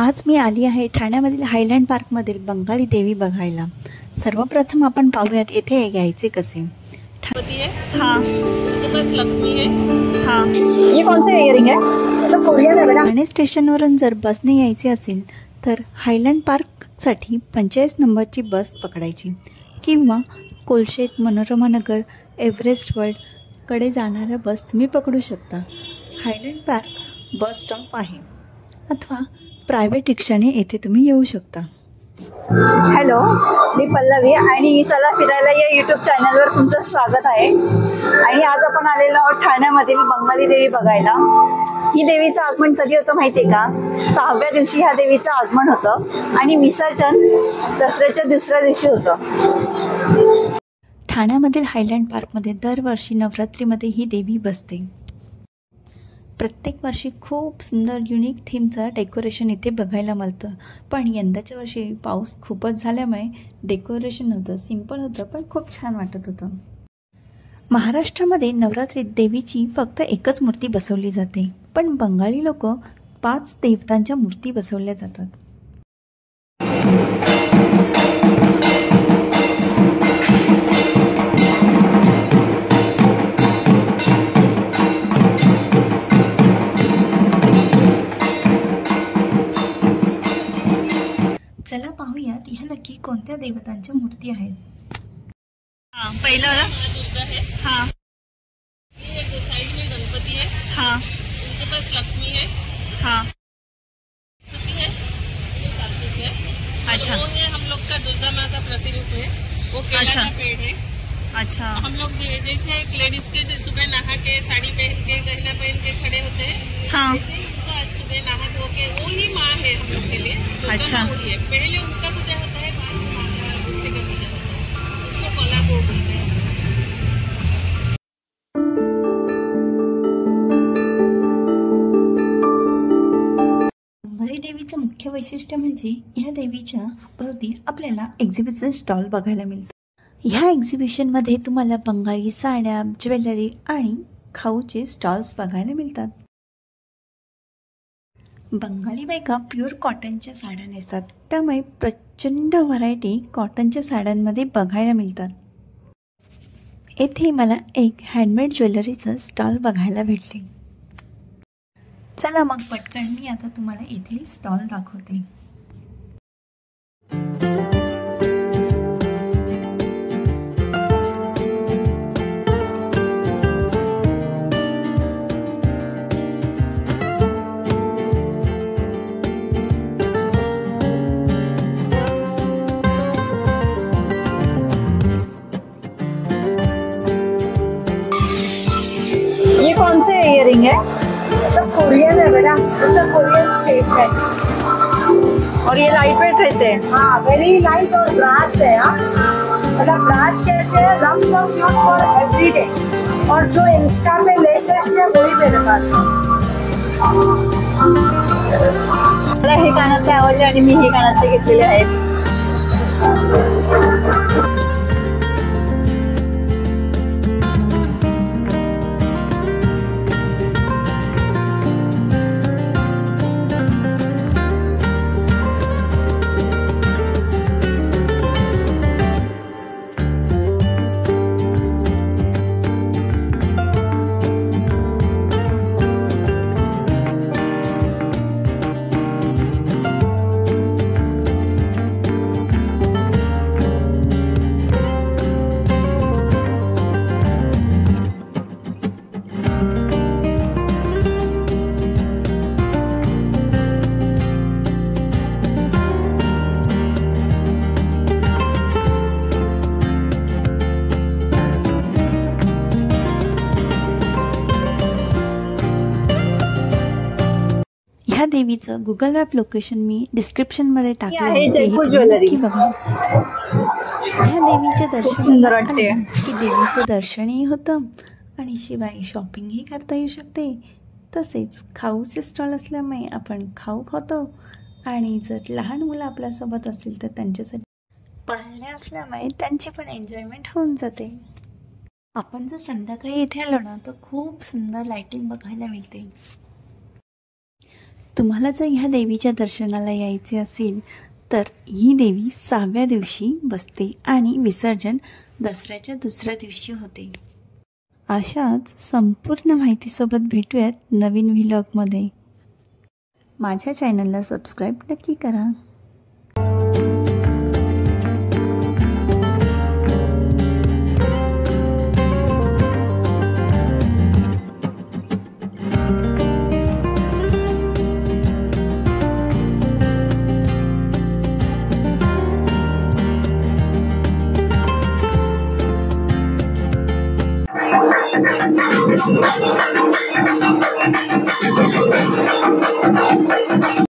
आज मी आली आहे ठाण्यामधील हायलँड पार्कमधील बंगाली देवी बघायला। सर्वप्रथम आपण पाहूयात येथे यायचे कसे। हाँ, बस लक्ष्मी है। हाँ, ये कौन सा इयरिंग है? सब कोरियन है बेटा। ठाणे स्टेशनवरून जर बसने यायचे असेल तर हायलँड पार्कसाठी 45 नंबरची बस पकडायची किंवा कोलशेत, मनोरमा नगर, एव्हरेस्ट वर्ल्डकडे जाणाऱ्या बस तुम्ही पकडू शकता। हायलँड पार्क बस स्टॉप आहे अथवा प्रायव्हेट रिक्षाने येथे तुम्ही येऊ शकता। हॅलो, मी पल्लवी आणि चला फिरायला या यूट्यूब चॅनलवर तुमचं स्वागत आहे। आणि आज आपण आलेलो आहोत ठाण्यामधील बंगाली देवी बघायला। ही देवीचं आगमन कधी होतं माहिती आहे का? 6व्या दिवशी ह्या देवीचं आगमन होतं आणि विसर्जन दसऱ्याच्या दुसऱ्या दिवशी होतं। ठाण्यामधील हायलँड पार्कमध्ये दरवर्षी नवरात्रीमध्ये ही देवी बसते। प्रत्येक वर्षी खूप सुंदर युनिक थीमचं डेकोरेशन इथे बघायला मिळतं, पण यंदाच्या वर्षी पाऊस खूपच झाल्यामुळे डेकोरेशन होतं सिंपल होतं, पण खूप छान वाटत होतं। महाराष्ट्रामध्ये नवरात्रीत देवीची फक्त एकच मूर्ती बसवली जाते, पण बंगाली लोक 5 देवतांच्या मूर्ती बसवल्या जातात। चला पाहूयात ह्या नक्की कोणत्या देवतांच्या मूर्ती आहेत। हाँ, पहला दुर्गा है। हाँ, ये एक साइड में गणपति है। हाँ, उनके पास लक्ष्मी है, हाँ, सरस्वती है, ये कार्तिक है। अच्छा। वो है हम लोग का दुर्गा माँ का प्रतिरूप है। वो केला अच्छा। का पेड़ है। अच्छा, हम लोग जैसे एक लेडीज के सुबह नहा के साड़ी पहन के गहना पहन के खड़े होते हैं, हाँ, वैसे ही उनका आज सुबह नहा धो के वो ही माँ है हम लोग के लिए। दुर्गा अच्छा। माँ वही है। पहले उनका पूजा होता है, बाद में माँ का पूजा होता है। उसको कोला को बोलते हैं। बंगाली देवीचं मुख्य वैशिष्ट्य म्हणजे ह्या देवीच्या भोवती आपल्याला एक्झिबिशन स्टॉल बघायला मिळतात। ह्या एक्झिबिशनमध्ये तुम्हाला बंगाली साड्या, ज्वेलरी आणि खाऊचे स्टॉल्स बघायला मिळतात। बंगाली बायका प्युअर कॉटनच्या साड्या नेसतात, त्यामुळे प्रचंड व्हरायटी कॉटनच्या साड्यांमध्ये बघायला मिळतात। येथे मला एक हँडमेड ज्वेलरीचं स्टॉल बघायला भेटले। चला मग पटकन मी आता तुम्हाला येथील स्टॉल दाखवते। ये कौन से इयरिंग है? सब कोरियन है बेटा, सब कोरियन स्टेट है। और ये लाइट वेट रहते हैं। हाँ, वेरी लाइट और ब्रास है। मतलब ब्रास कैसे है, रफ यूज फॉर एवरीडे। और जो इंस्टा में लेटेस्ट है वही मेरे पास है। मला हे कानातले आवडले आणि मी हे कानातले घेतलेले आहेत। ह्या देवीचं गुगल मॅप लोकेशन मी डिस्क्रिप्शनमध्ये टाकले आहे आहे, जयपूर तुम्ही ज्वेलरी। नक्की बघा। ह्या देवीचे दर्शन सुंदर वाटते। की देवीचं दर्शनही होतं आणि शिवाय शॉपिंगही करता येऊ शकते। तसेच खाऊचे स्टॉल असल्यामुळे आपण खाऊ खातो आणि जर लहान मुलं आपल्यासोबत असतील तर त्यांच्यासाठी पाळणे असल्यामुळे त्यांची पण एन्जॉयमेंट होऊन जाते। आपण जर संध्याकाळी इथे आलो ना तर खूप सुंदर लाइटिंग बघायला मिळते। तुम्हाला जर ह्या देवीच्या दर्शनाला यायचे असेल तर ही देवी 6व्या दिवशी बसते आणि विसर्जन दसऱ्याच्या दुसऱ्या दिवशी होते. अशाच संपूर्ण माहितीसोबत भेटूयात नवीन व्लॉगमध्ये. माझ्या चॅनलला सबस्क्राईब नक्की करा.